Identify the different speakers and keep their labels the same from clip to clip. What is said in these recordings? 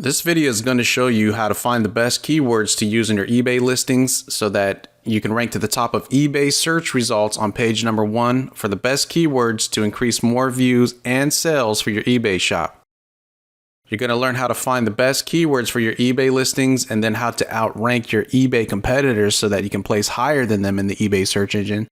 Speaker 1: This video is going to show you how to find the best keywords to use in your eBay listings so that you can rank to the top of eBay search results on page number 1 for the best keywords to increase more views and sales for your eBay shop. You're going to learn how to find the best keywords for your eBay listings and then how to outrank your eBay competitors so that you can place higher than them in the eBay search engine,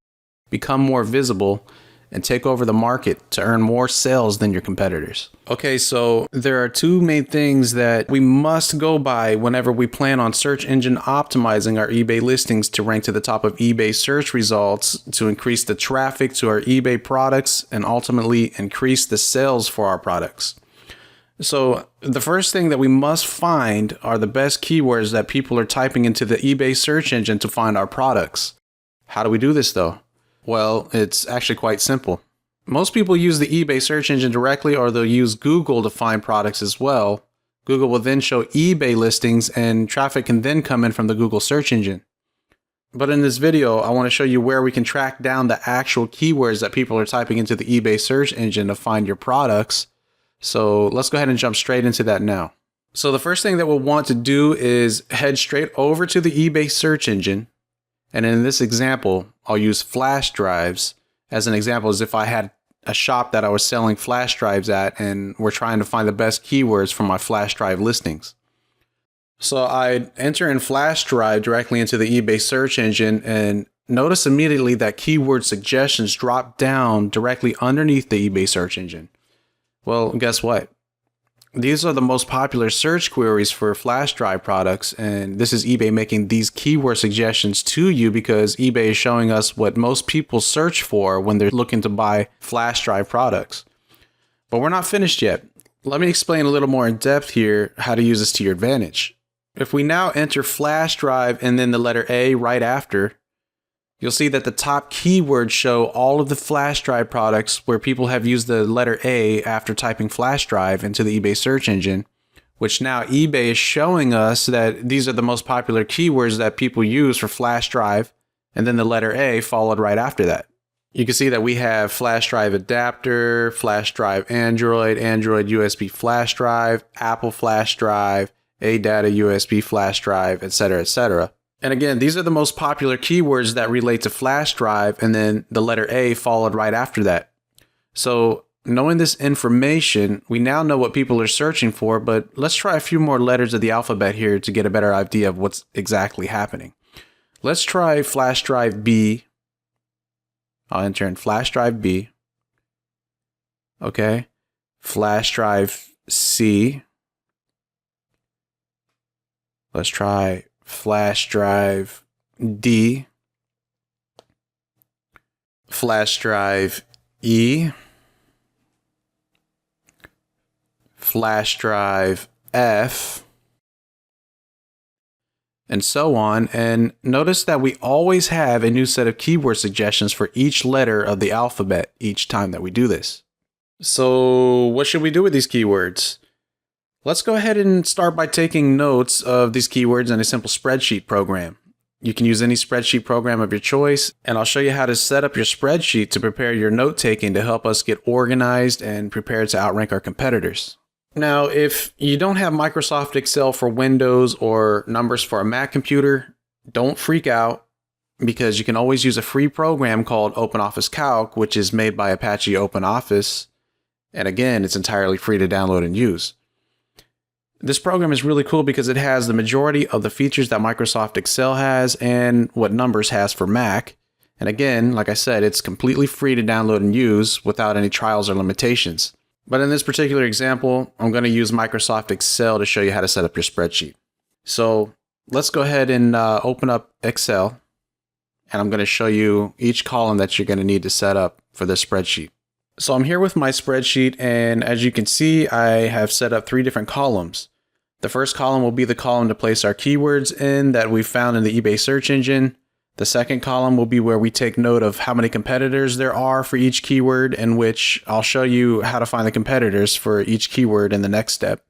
Speaker 1: become more visible, and take over the market to earn more sales than your competitors. Okay, so there are two main things that we must go by whenever we plan on search engine optimizing our eBay listings to rank to the top of eBay search results, to increase the traffic to our eBay products, and ultimately increase the sales for our products. So the first thing that we must find are the best keywords that people are typing into the eBay search engine to find our products. How do we do this though? Well, it's actually quite simple. Most people use the eBay search engine directly, or they'll use Google to find products as well. Google will then show eBay listings and traffic can then come in from the Google search engine. But in this video, I want to show you where we can track down the actual keywords that people are typing into the eBay search engine to find your products. So let's go ahead and jump straight into that now. So the first thing that we'll want to do is head straight over to the eBay search engine. And in this example, I'll use flash drives as an example, as if I had a shop that I was selling flash drives at and we're trying to find the best keywords for my flash drive listings. So I'd enter in flash drive directly into the eBay search engine and notice immediately that keyword suggestions drop down directly underneath the eBay search engine. Well, guess what? These are the most popular search queries for flash drive products, and this is eBay making these keyword suggestions to you because eBay is showing us what most people search for when they're looking to buy flash drive products. But we're not finished yet. Let me explain a little more in depth here how to use this to your advantage. If we now enter flash drive and then the letter A right after, you'll see that the top keywords show all of the flash drive products where people have used the letter A after typing flash drive into the eBay search engine, which now eBay is showing us that these are the most popular keywords that people use for flash drive, and then the letter A followed right after that. You can see that we have flash drive adapter, flash drive Android, Android USB flash drive, Apple flash drive, ADATA USB flash drive, etc., etc. And again, these are the most popular keywords that relate to flash drive, and then the letter A followed right after that. So knowing this information, we now know what people are searching for, but let's try a few more letters of the alphabet here to get a better idea of what's exactly happening. Let's try flash drive B. I'll enter in flash drive B. Okay. Flash drive C. Let's try flash drive D, flash drive E, flash drive F, and so on. And notice that we always have a new set of keyword suggestions for each letter of the alphabet each time that we do this. So what should we do with these keywords? Let's go ahead and start by taking notes of these keywords in a simple spreadsheet program. You can use any spreadsheet program of your choice, and I'll show you how to set up your spreadsheet to prepare your note taking to help us get organized and prepared to outrank our competitors. Now, if you don't have Microsoft Excel for Windows or numbers for a Mac computer, don't freak out because you can always use a free program called OpenOffice Calc, which is made by Apache OpenOffice. And again, it's entirely free to download and use. This program is really cool because it has the majority of the features that Microsoft Excel has and what Numbers has for Mac. And again, like I said, it's completely free to download and use without any trials or limitations. But in this particular example, I'm going to use Microsoft Excel to show you how to set up your spreadsheet. So let's go ahead and open up Excel. And I'm going to show you each column that you're going to need to set up for this spreadsheet. So I'm here with my spreadsheet, and as you can see, I have set up 3 different columns. The first column will be the column to place our keywords in that we found in the eBay search engine. The second column will be where we take note of how many competitors there are for each keyword, in which I'll show you how to find the competitors for each keyword in the next step.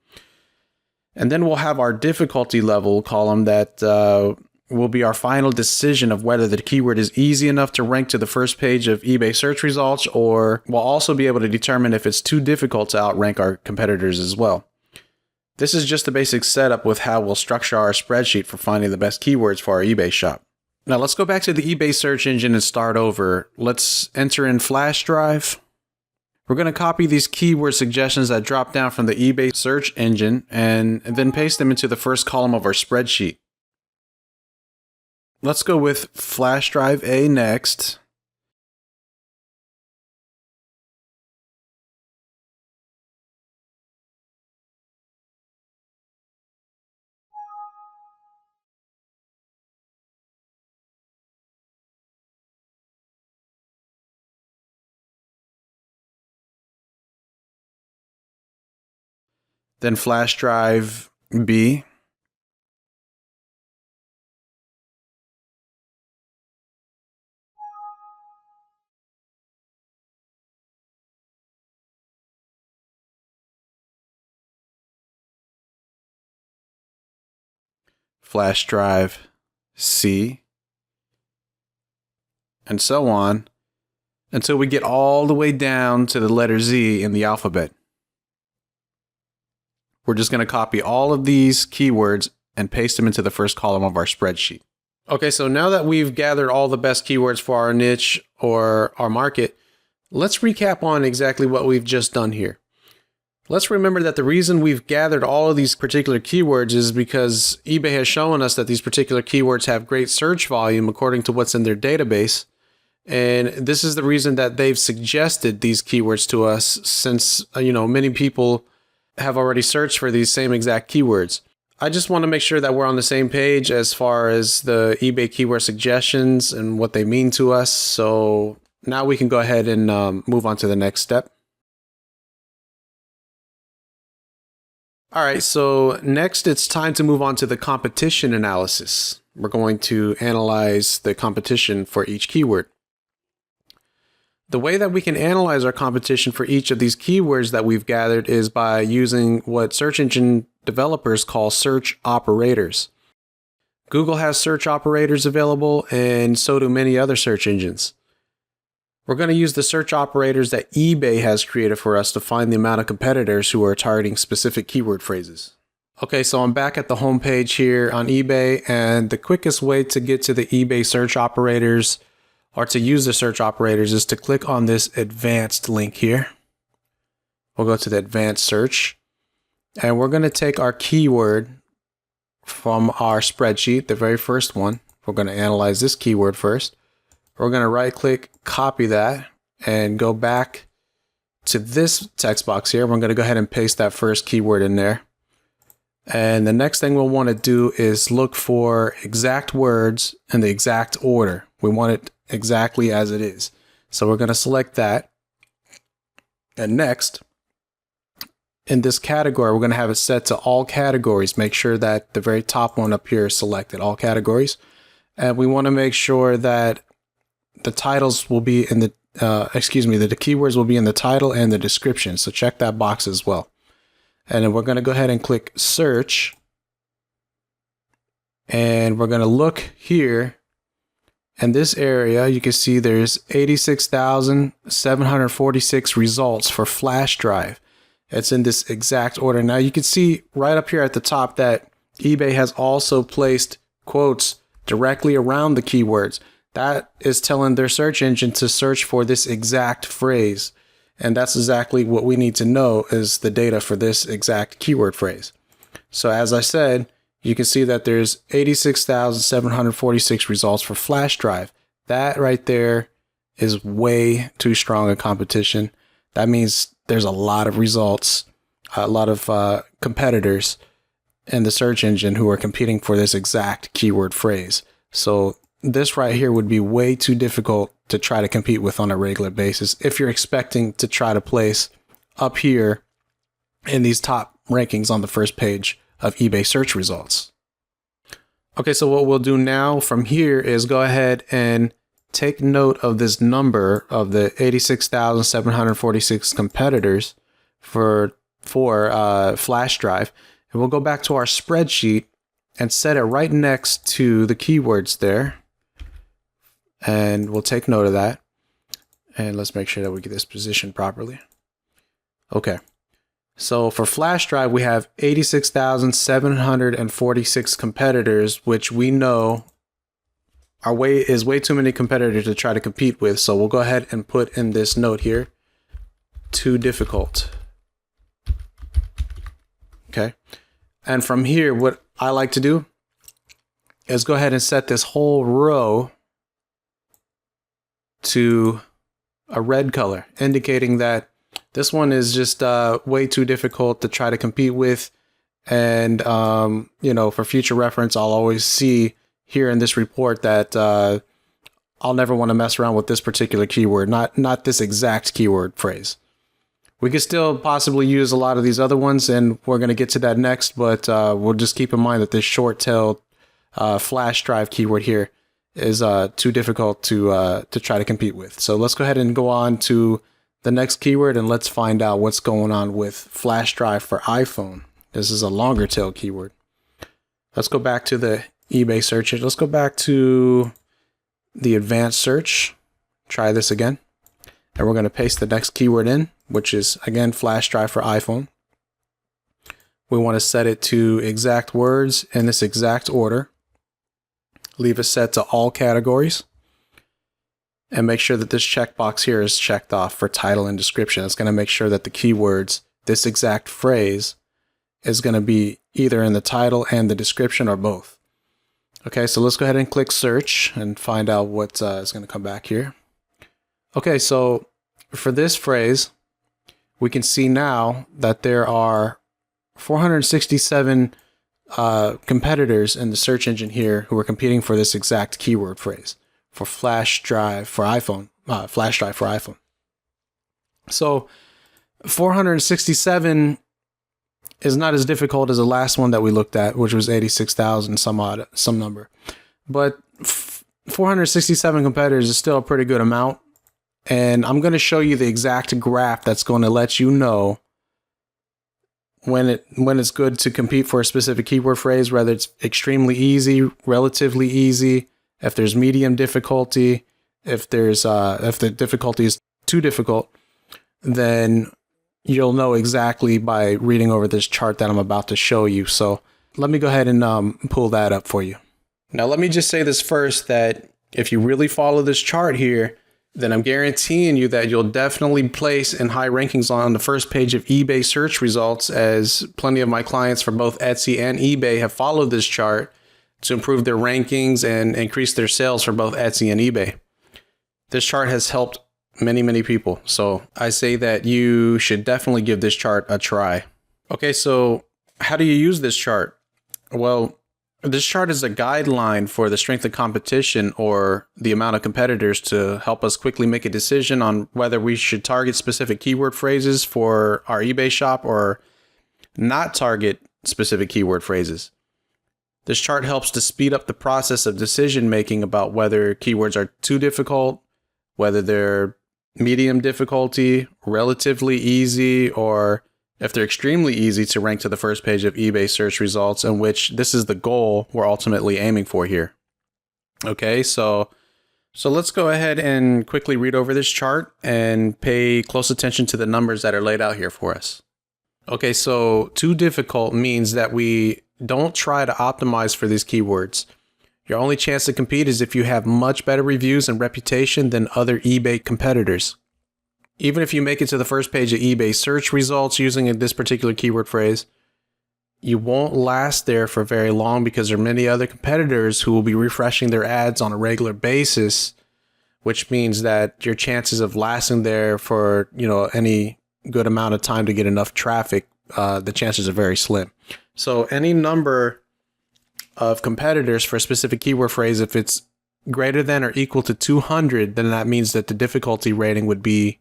Speaker 1: And then we'll have our difficulty level column that will be our final decision of whether the keyword is easy enough to rank to the first page of eBay search results, or we'll also be able to determine if it's too difficult to outrank our competitors as well. This is just a basic setup with how we'll structure our spreadsheet for finding the best keywords for our eBay shop. Now let's go back to the eBay search engine and start over. Let's enter in flash drive. We're going to copy these keyword suggestions that drop down from the eBay search engine and then paste them into the first column of our spreadsheet. Let's go with flash drive A next. Then flash drive B. Flash drive C, and so on until we get all the way down to the letter Z in the alphabet. We're just going to copy all of these keywords and paste them into the first column of our spreadsheet. Okay, so now that we've gathered all the best keywords for our niche or our market, let's recap on exactly what we've just done here. Let's remember that the reason we've gathered all of these particular keywords is because eBay has shown us that these particular keywords have great search volume according to what's in their database. And this is the reason that they've suggested these keywords to us since, many people have already searched for these same exact keywords. I just want to make sure that we're on the same page as far as the eBay keyword suggestions and what they mean to us. So now we can go ahead and move on to the next step. All right, so next it's time to move on to the competition analysis. We're going to analyze the competition for each keyword. The way that we can analyze our competition for each of these keywords that we've gathered is by using what search engine developers call search operators. Google has search operators available, and so do many other search engines. We're going to use the search operators that eBay has created for us to find the amount of competitors who are targeting specific keyword phrases. Okay, so I'm back at the home page here on eBay, and the quickest way to get to the eBay search operators or to use the search operators is to click on this advanced link here. We'll go to the advanced search, and we're going to take our keyword from our spreadsheet, the very first one. We're going to analyze this keyword first. We're going to right click, copy that, and go back to this text box here. We're going to go ahead and paste that first keyword in there. And the next thing we'll want to do is look for exact words in the exact order. We want it exactly as it is. So we're going to select that. And next, in this category, we're going to have it set to all categories. Make sure that the very top one up here is selected, all categories. And we want to make sure that the titles will be in the, that the keywords will be in the title and the description. So check that box as well. And then we're going to go ahead and click search. And we're going to look here. In this area, you can see there's 86,746 results for flash drive. It's in this exact order. Now you can see right up here at the top that eBay has also placed quotes directly around the keywords. That is telling their search engine to search for this exact phrase. And that's exactly what we need to know is the data for this exact keyword phrase. So as I said, you can see that there's 86,746 results for flash drive. That right there is way too strong a competition. That means there's a lot of results, a lot of competitors in the search engine who are competing for this exact keyword phrase. So this right here would be way too difficult to try to compete with on a regular basis if you're expecting to try to place up here in these top rankings on the first page of eBay search results. Okay, so what we'll do now from here is go ahead and take note of this number of the 86,746 competitors for flash drive. And we'll go back to our spreadsheet and set it right next to the keywords there. And we'll take note of that. And let's make sure that we get this positioned properly. Okay. So for flash drive, we have 86,746 competitors, which we know is way too many competitors to try to compete with. So we'll go ahead and put in this note here, too difficult. Okay. And from here, what I like to do is go ahead and set this whole row to a red color, indicating that this one is just way too difficult to try to compete with. And, you know, for future reference, I'll always see here in this report that I'll never want to mess around with this particular keyword, not this exact keyword phrase. We could still possibly use a lot of these other ones, and we're going to get to that next, but we'll just keep in mind that this short-tailed flash drive keyword here is too difficult to try to compete with. So let's go ahead and go on to the next keyword, and let's find out what's going on with flash drive for iPhone. This is a longer tail keyword. Let's go back to the eBay search. Let's go back to the advanced search. Try this again. And we're going to paste the next keyword in, which is, again, flash drive for iPhone. We want to set it to exact words in this exact order. Leave it set to all categories. And make sure that this checkbox here is checked off for title and description. It's going to make sure that the keywords, this exact phrase, is going to be either in the title and the description or both. Okay, so let's go ahead and click search and find out what is going to come back here. Okay, so for this phrase, we can see now that there are 467 competitors in the search engine here who are competing for this exact keyword phrase for flash drive for iPhone, flash drive for iPhone. So 467 is not as difficult as the last one that we looked at, which was 86,000 some number. But 467 competitors is still a pretty good amount. And I'm going to show you the exact graph that's going to let you know when it's good to compete for a specific keyword phrase, whether it's extremely easy, relatively easy, if there's medium difficulty, if the difficulty is too difficult, then you'll know exactly by reading over this chart that I'm about to show you. So let me go ahead and pull that up for you. Now, let me just say this first, that if you really follow this chart here, then I'm guaranteeing you that you'll definitely place in high rankings on the first page of eBay search results, as plenty of my clients from both Etsy and eBay have followed this chart to improve their rankings and increase their sales for both Etsy and eBay. This chart has helped many, many people. So I say that you should definitely give this chart a try. Okay, so how do you use this chart? Well, this chart is a guideline for the strength of competition, or the amount of competitors, to help us quickly make a decision on whether we should target specific keyword phrases for our eBay shop or not target specific keyword phrases. This chart helps to speed up the process of decision making about whether keywords are too difficult, whether they're medium difficulty, relatively easy, or if they're extremely easy to rank to the first page of eBay search results, in which this is the goal we're ultimately aiming for here. Okay, so let's go ahead and quickly read over this chart and pay close attention to the numbers that are laid out here for us. Okay, so too difficult means that we don't try to optimize for these keywords. Your only chance to compete is if you have much better reviews and reputation than other eBay competitors. Even if you make it to the first page of eBay search results using this particular keyword phrase, you won't last there for very long, because there are many other competitors who will be refreshing their ads on a regular basis, which means that your chances of lasting there for, any good amount of time to get enough traffic, the chances are very slim. So any number of competitors for a specific keyword phrase, if it's greater than or equal to 200, then that means that the difficulty rating would be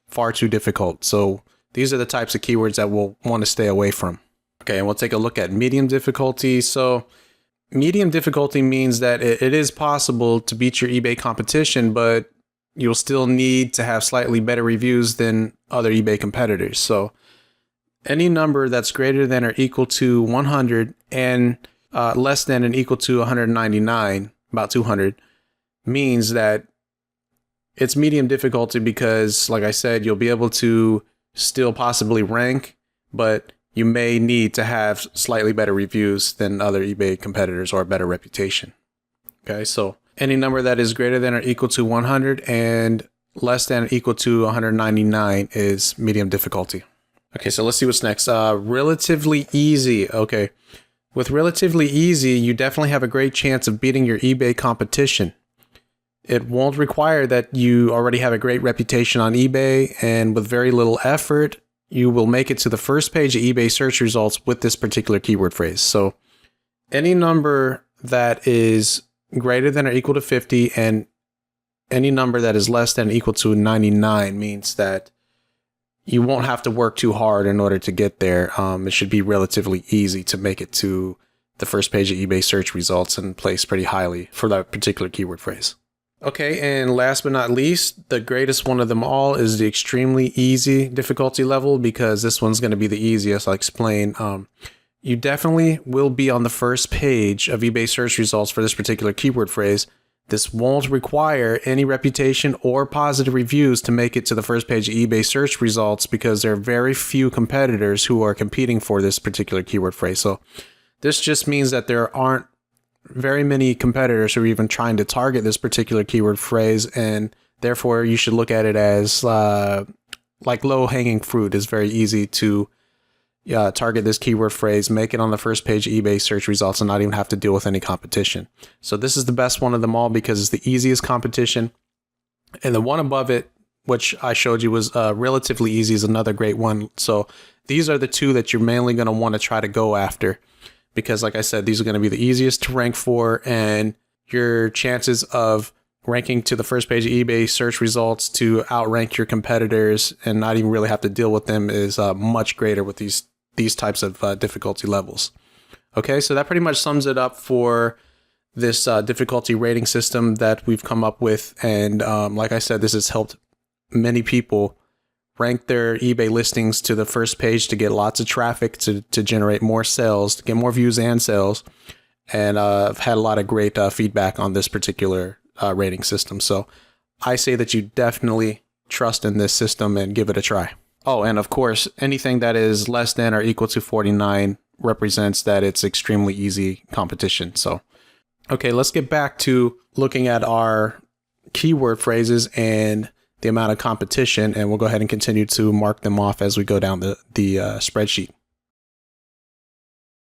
Speaker 1: far too difficult. So these are the types of keywords that we'll want to stay away from. Okay, and we'll take a look at medium difficulty. So medium difficulty means that it is possible to beat your eBay competition, but you'll still need to have slightly better reviews than other eBay competitors. So any number that's greater than or equal to 100 and less than and equal to 199, about 200, means that it's medium difficulty, because, like I said, you'll be able to still possibly rank, but you may need to have slightly better reviews than other eBay competitors or a better reputation. Okay, so any number that is greater than or equal to 100 and less than or equal to 199 is medium difficulty. Okay, so let's see what's next. Relatively easy. Okay, with relatively easy, you definitely have a great chance of beating your eBay competition. It won't require that you already have a great reputation on eBay, and with very little effort, you will make it to the first page of eBay search results with this particular keyword phrase. So any number that is greater than or equal to 50 and any number that is less than or equal to 99 means that you won't have to work too hard in order to get there. It should be relatively easy to make it to the first page of eBay search results and place pretty highly for that particular keyword phrase. Okay, and last but not least, the greatest one of them all is the extremely easy difficulty level, because this one's going to be the easiest. I'll explain. You definitely will be on the first page of eBay search results for this particular keyword phrase. This won't require any reputation or positive reviews to make it to the first page of eBay search results, because there are very few competitors who are competing for this particular keyword phrase. So this just means that there aren't very many competitors who are even trying to target this particular keyword phrase, and therefore you should look at it as like low-hanging fruit. It's very easy to target this keyword phrase, make it on the first page of eBay search results, and not even have to deal with any competition. So this is the best one of them all because it's the easiest competition. And the one above it, which I showed you, was relatively easy, is another great one. So these are the two that you're mainly going to want to try to go after, because like I said, these are going to be the easiest to rank for, and your chances of ranking to the first page of eBay search results to outrank your competitors and not even really have to deal with them is much greater with these types of difficulty levels. Okay, so that pretty much sums it up for this difficulty rating system that we've come up with. And like I said, this has helped many people rank their eBay listings to the first page to get lots of traffic, to generate more sales, to get more views and sales. And I've had a lot of great feedback on this particular rating system. So I say that you definitely trust in this system and give it a try. Oh, and of course, anything that is less than or equal to 49 represents that it's extremely easy competition. So, okay, let's get back to looking at our keyword phrases and the amount of competition, and we'll go ahead and continue to mark them off as we go down the spreadsheet.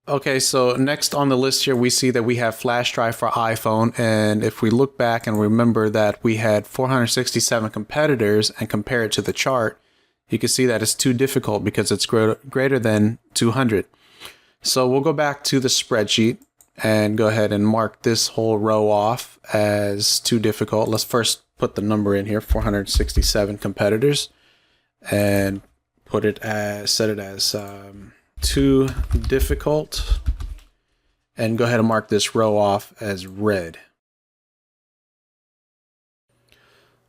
Speaker 1: Okay, so next on the list here, we see that we have flash drive for iPhone. And if we look back and remember that we had 467 competitors and compare it to the chart, you can see that it's too difficult because it's greater than 200. So we'll go back to the spreadsheet and go ahead and mark this whole row off as too difficult. Let's first put the number in here, 467 competitors, and put it as, set it as too difficult, and go ahead and mark this row off as red.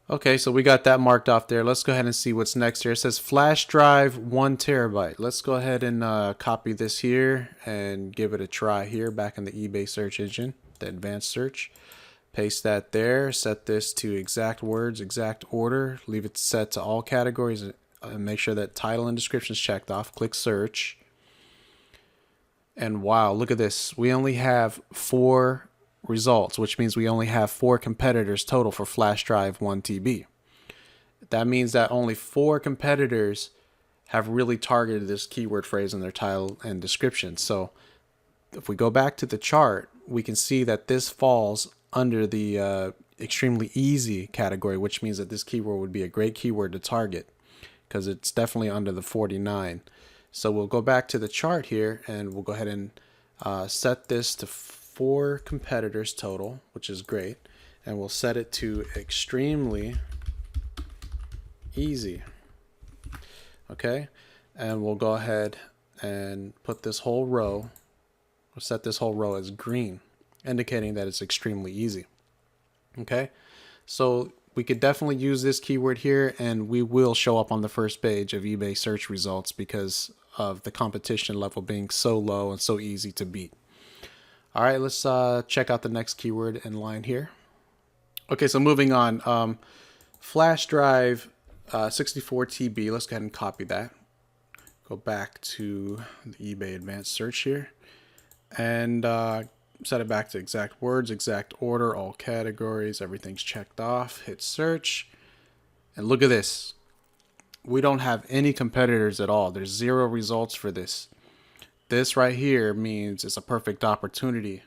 Speaker 1: Okay, so we got that marked off there. Let's go ahead and see what's next here. It says flash drive 1 terabyte. Let's go ahead and copy this here and give it a try here back in the eBay search engine, the advanced search. Paste that there, set this to exact words, exact order, leave it set to all categories, and make sure that title and description is checked off. Click search. And wow, look at this. We only have 4 results, which means we only have 4 competitors total for flash drive 1 TB. That means that only 4 competitors have really targeted this keyword phrase in their title and description. So if we go back to the chart, we can see that this falls under the extremely easy category, which means that this keyword would be a great keyword to target because it's definitely under the 49. So we'll go back to the chart here and we'll go ahead and set this to 4 competitors total, which is great. And we'll set it to extremely easy. Okay. And we'll go ahead and put this whole row, we'll set this whole row as green, indicating that it's extremely easy. Okay. So we could definitely use this keyword here, and we will show up on the first page of eBay search results because of the competition level being so low and so easy to beat. All right, let's check out the next keyword in line here. Okay, so moving on, flash drive 64 TB. Let's go ahead and copy that. Go back to the eBay advanced search here and set it back to exact words, exact order, all categories, everything's checked off. Hit search and look at this. We don't have any competitors at all. There's 0 results for this. This right here means it's a perfect opportunity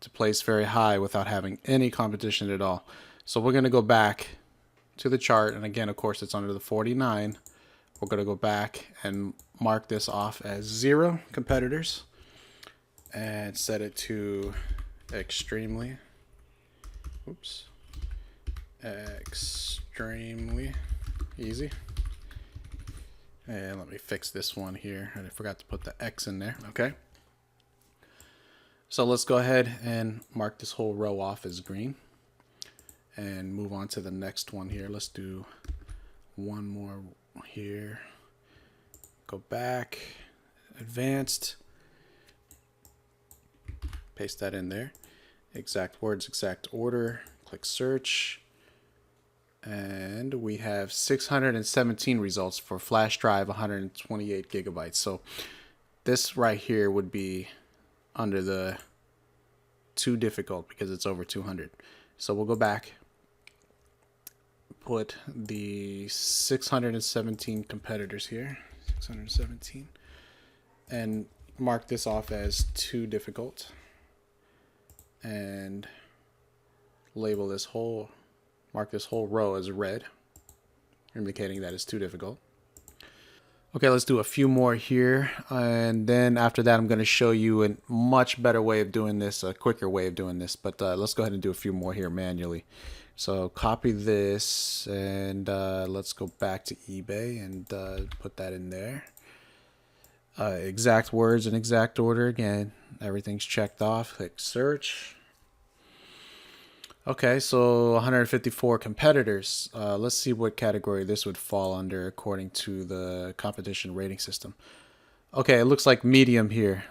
Speaker 1: to place very high without having any competition at all. So we're going to go back to the chart, and again, of course, it's under the 49. We're going to go back and mark this off as 0 competitors and set it to extremely. Oops. Extremely easy. And let me fix this one here. I forgot to put the X in there. Okay. So let's go ahead and mark this whole row off as green and move on to the next one here. Let's do one more here. Go back, advanced, paste that in there. Exact words, exact order, click search. And we have 617 results for flash drive, 128 gigabytes. So this right here would be under the too difficult because it's over 200. So we'll go back, put the 617 competitors here, 617, and mark this off as too difficult and label this whole, mark this whole row as red, indicating that it's too difficult. Okay, let's do a few more here, and then after that I'm going to show you a much better way of doing this, a quicker way of doing this, but let's go ahead and do a few more here manually. So copy this, and let's go back to eBay and put that in there. Exact words in exact order again. Everything's checked off. Click search. Okay, so 154 competitors. Let's see what category this would fall under according to the competition rating system. Okay, it looks like medium here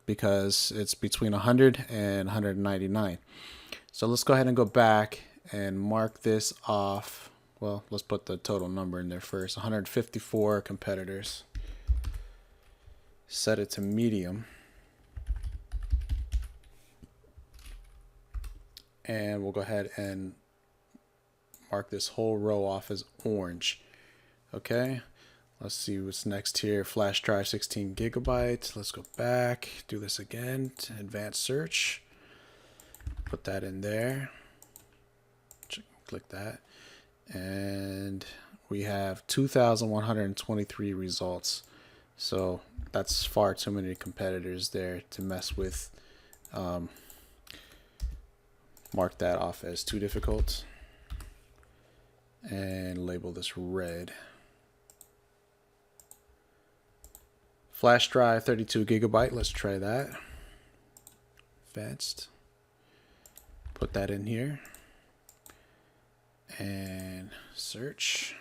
Speaker 1: because it's between 100 and 199. So let's go ahead and go back and mark this off. Well, let's put the total number in there first. 154 competitors. Set it to medium. And we'll go ahead and mark this whole row off as orange. Okay, let's see what's next here. Flash drive 16 gigabytes. Let's go back, do this again, advanced search. Put that in there. Click that. And we have 2,123 results. So that's far too many competitors there to mess with. Mark that off as too difficult and label this red. Flash drive 32 gigabyte. Let's try that. Advanced. Put that in here and search.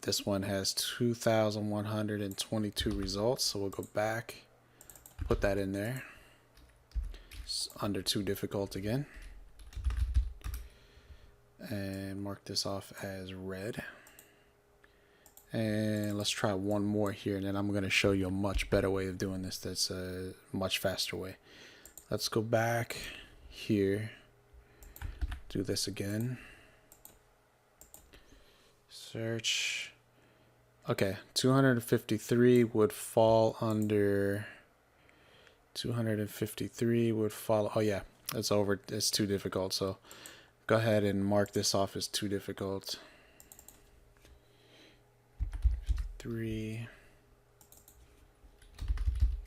Speaker 1: This one has 2,122 results, so we'll go back, put that in there. It's under too difficult again, and mark this off as red. And let's try one more here, and then I'm going to show you a much better way of doing this. That's a much faster way. Let's go back here, do this again, search. Okay, 253 would fall under 253 would follow. Oh yeah, it's over. It's too difficult. So go ahead and mark this off as too difficult. 3,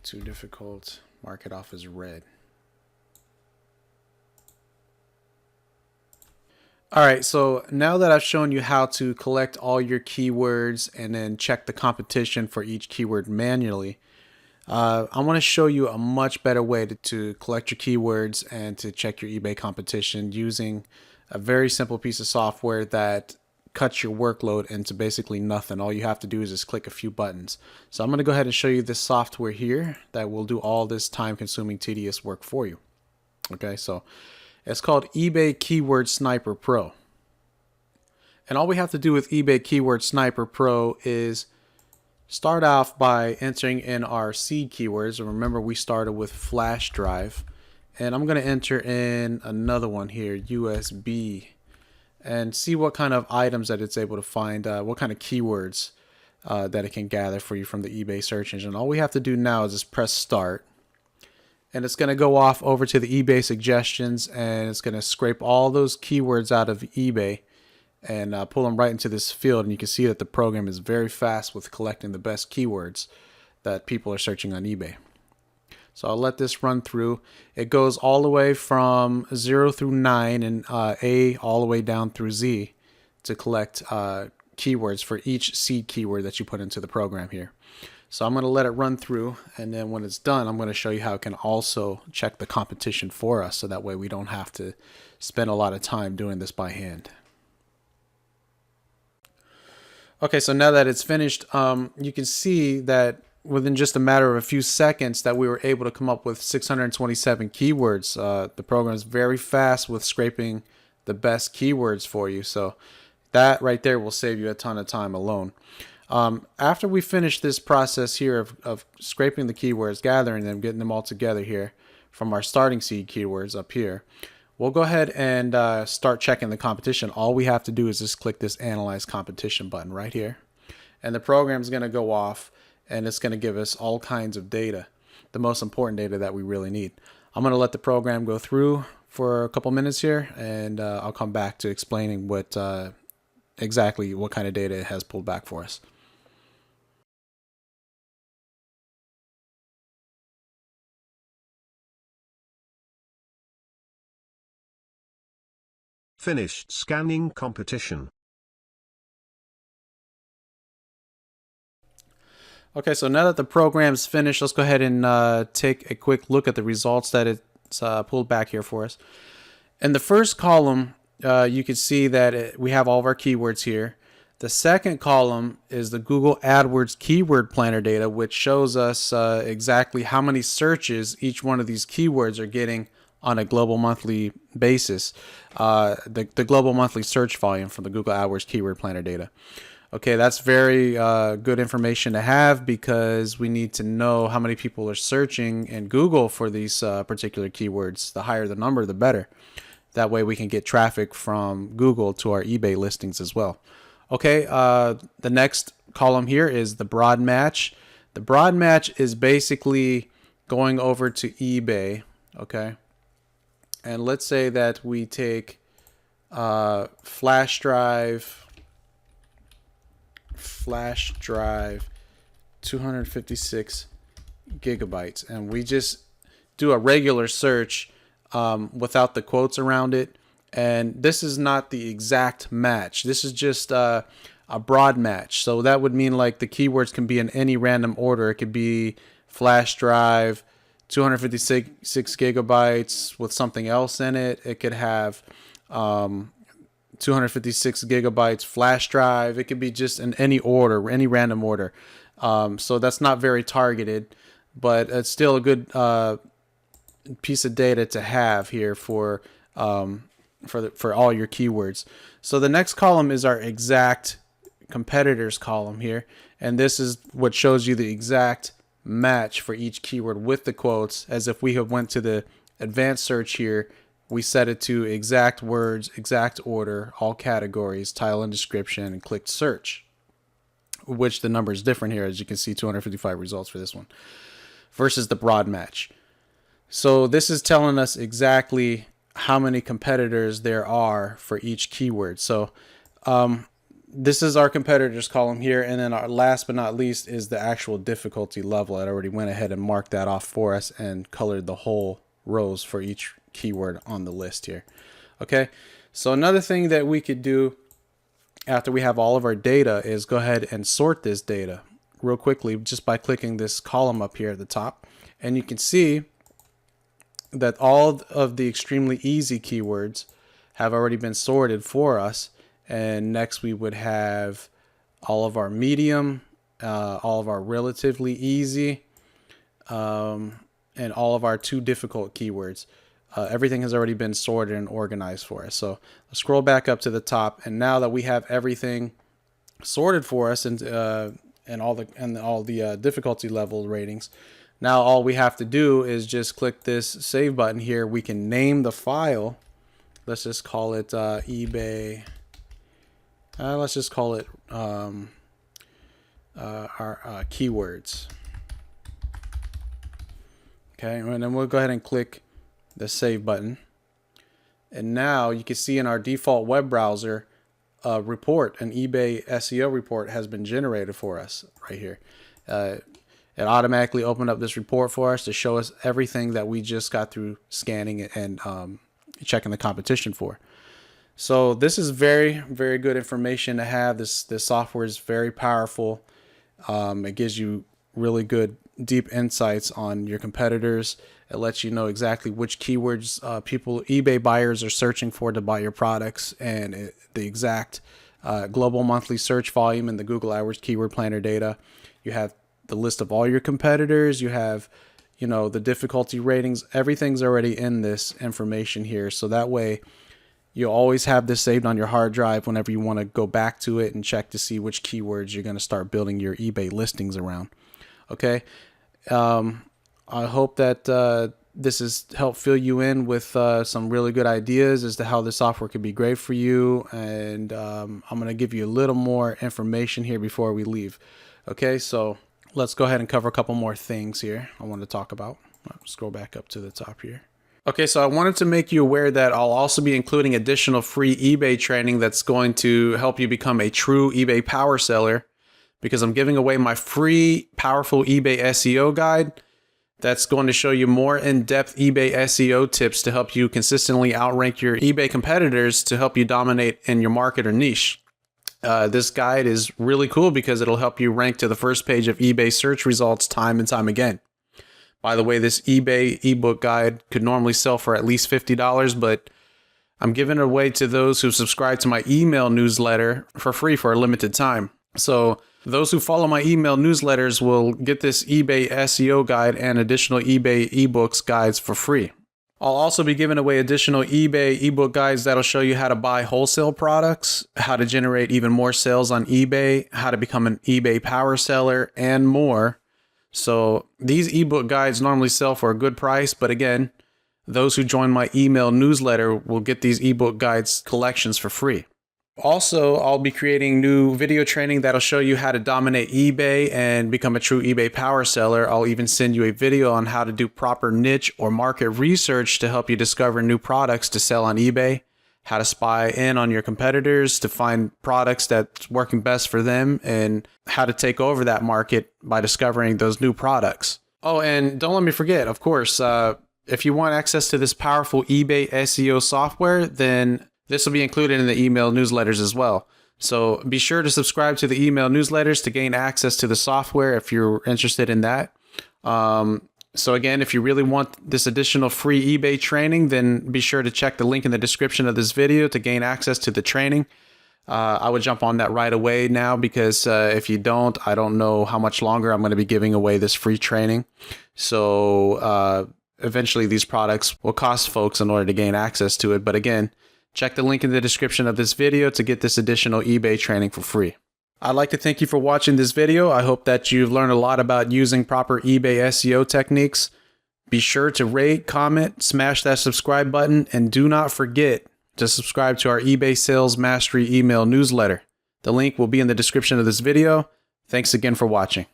Speaker 1: too difficult. Mark it off as red. All right, so now that I've shown you how to collect all your keywords and then check the competition for each keyword manually, I want to show you a much better way to collect your keywords and to check your eBay competition using a very simple piece of software that cuts your workload into basically nothing. All you have to do is just click a few buttons. So I'm going to go ahead and show you this software here that will do all this time-consuming, tedious work for you. Okay, so it's called eBay Keyword Sniper Pro. And all we have to do with eBay Keyword Sniper Pro is start off by entering in our seed keywords. And remember, we started with flash drive. And I'm going to enter in another one here, USB, and see what kind of items that it's able to find, what kind of keywords that it can gather for you from the eBay search engine. All we have to do now is just press start. And it's going to go off over to the eBay suggestions, and it's going to scrape all those keywords out of eBay and pull them right into this field. And you can see that the program is very fast with collecting the best keywords that people are searching on eBay. So I'll let this run through. It goes all the way from 0 through 9 and A all the way down through Z to collect keywords for each seed keyword that you put into the program here. So I'm going to let it run through, and then when it's done, I'm going to show you how it can also check the competition for us, so that way we don't have to spend a lot of time doing this by hand. Okay, so now that it's finished, you can see that within just a matter of a few seconds that we were able to come up with 627 keywords. The program is very fast with scraping the best keywords for you. So that right there will save you a ton of time alone. After we finish this process here of scraping the keywords, gathering them, getting them all together here from our starting seed keywords up here, we'll go ahead and start checking the competition. All we have to do is just click this Analyze Competition button right here. And the program is going to go off, and it's going to give us all kinds of data, the most important data that we really need. I'm going to let the program go through for a couple minutes here, and I'll come back to explaining what exactly what kind of data it has pulled back for us.
Speaker 2: Finished scanning competition.
Speaker 1: Okay, so now that the program's finished, let's go ahead and take a quick look at the results that it's pulled back here for us. In the first column, you can see that we have all of our keywords here. The second column is the Google AdWords keyword planner data, which shows us exactly how many searches each one of these keywords are getting on a global monthly basis. The global monthly search volume from the Google AdWords keyword planner data. Okay, that's very good information to have, because we need to know how many people are searching in Google for these particular keywords. The higher the number, the better. That way we can get traffic from Google to our eBay listings as well. Okay, the next column here is the broad match. The broad match is basically going over to eBay, okay? And let's say that we take flash drive 256 gigabytes, and we just do a regular search without the quotes around it. And this is not the exact match. This is just a broad match. So that would mean like the keywords can be in any random order. It could be flash drive 256 gigabytes with something else in it. It could have 256 gigabytes flash drive. It could be just in any order, any random order. So that's not very targeted, but it's still a good piece of data to have here for all your keywords. So the next column is our exact competitors column here, and this is what shows you the exact match for each keyword with the quotes. As if we have went to the advanced search here, we set it to exact words, exact order, all categories, title and description, and clicked search, which the number is different here. As you can see, 255 results for this one versus the broad match. So this is telling us exactly how many competitors there are for each keyword. So this is our competitors column here, and then our last but not least is the actual difficulty level. I already went ahead and marked that off for us and colored the whole rows for each keyword on the list here. Okay, so another thing that we could do after we have all of our data is go ahead and sort this data real quickly just by clicking this column up here at the top, and you can see that all of the extremely easy keywords have already been sorted for us. And next we would have all of our medium, all of our relatively easy, and all of our too difficult keywords. Everything has already been sorted and organized for us. So let's scroll back up to the top, and now that we have everything sorted for us and and all the difficulty level ratings. Now all we have to do is just click this save button here. We can name the file. Let's just call it eBay. Let's just call it our keywords. Okay, and then we'll go ahead and click the save button. And now you can see in our default web browser, a report, an eBay SEO report has been generated for us right here. It automatically opened up this report for us to show us everything that we just got through scanning and checking the competition for. So this is very, very good information to have. This software is very powerful. It gives you really good, deep insights on your competitors. It lets you know exactly which keywords eBay buyers are searching for to buy your products, and the exact global monthly search volume in the Google AdWords Keyword Planner data. You have the list of all your competitors. You have, the difficulty ratings. Everything's already in this information here. So that way you'll always have this saved on your hard drive whenever you want to go back to it and check to see which keywords you're going to start building your eBay listings around. Okay. I hope that this has helped fill you in with some really good ideas as to how this software could be great for you. And I'm going to give you a little more information here before we leave. Okay, so let's go ahead and cover a couple more things here I want to talk about. I'll scroll back up to the top here. Okay, so I wanted to make you aware that I'll also be including additional free eBay training that's going to help you become a true eBay power seller, because I'm giving away my free powerful eBay SEO guide that's going to show you more in-depth eBay SEO tips to help you consistently outrank your eBay competitors to help you dominate in your market or niche. This guide is really cool because it'll help you rank to the first page of eBay search results time and time again. By the way, this eBay ebook guide could normally sell for at least $50, but I'm giving it away to those who subscribe to my email newsletter for free for a limited time. So those who follow my email newsletters will get this eBay SEO guide and additional eBay ebooks guides for free. I'll also be giving away additional eBay ebook guides that'll show you how to buy wholesale products, how to generate even more sales on eBay, how to become an eBay power seller, and more. So these ebook guides normally sell for a good price, but again, those who join my email newsletter will get these ebook guides collections for free. Also, I'll be creating new video training that'll show you how to dominate eBay and become a true eBay power seller. I'll even send you a video on how to do proper niche or market research to help you discover new products to sell on eBay, how to spy in on your competitors to find products that's working best for them, and how to take over that market by discovering those new products. Oh, and don't let me forget, of course, if you want access to this powerful eBay SEO software, then this will be included in the email newsletters as well. So be sure to subscribe to the email newsletters to gain access to the software if you're interested in that. So again, if you really want this additional free eBay training, then be sure to check the link in the description of this video to gain access to the training. I would jump on that right away now, because if you don't, I don't know how much longer I'm going to be giving away this free training. So eventually these products will cost folks in order to gain access to it. But again, check the link in the description of this video to get this additional eBay training for free. I'd like to thank you for watching this video. I hope that you've learned a lot about using proper eBay SEO techniques. Be sure to rate, comment, smash that subscribe button, and do not forget to subscribe to our eBay Sales Mastery email newsletter. The link will be in the description of this video. Thanks again for watching.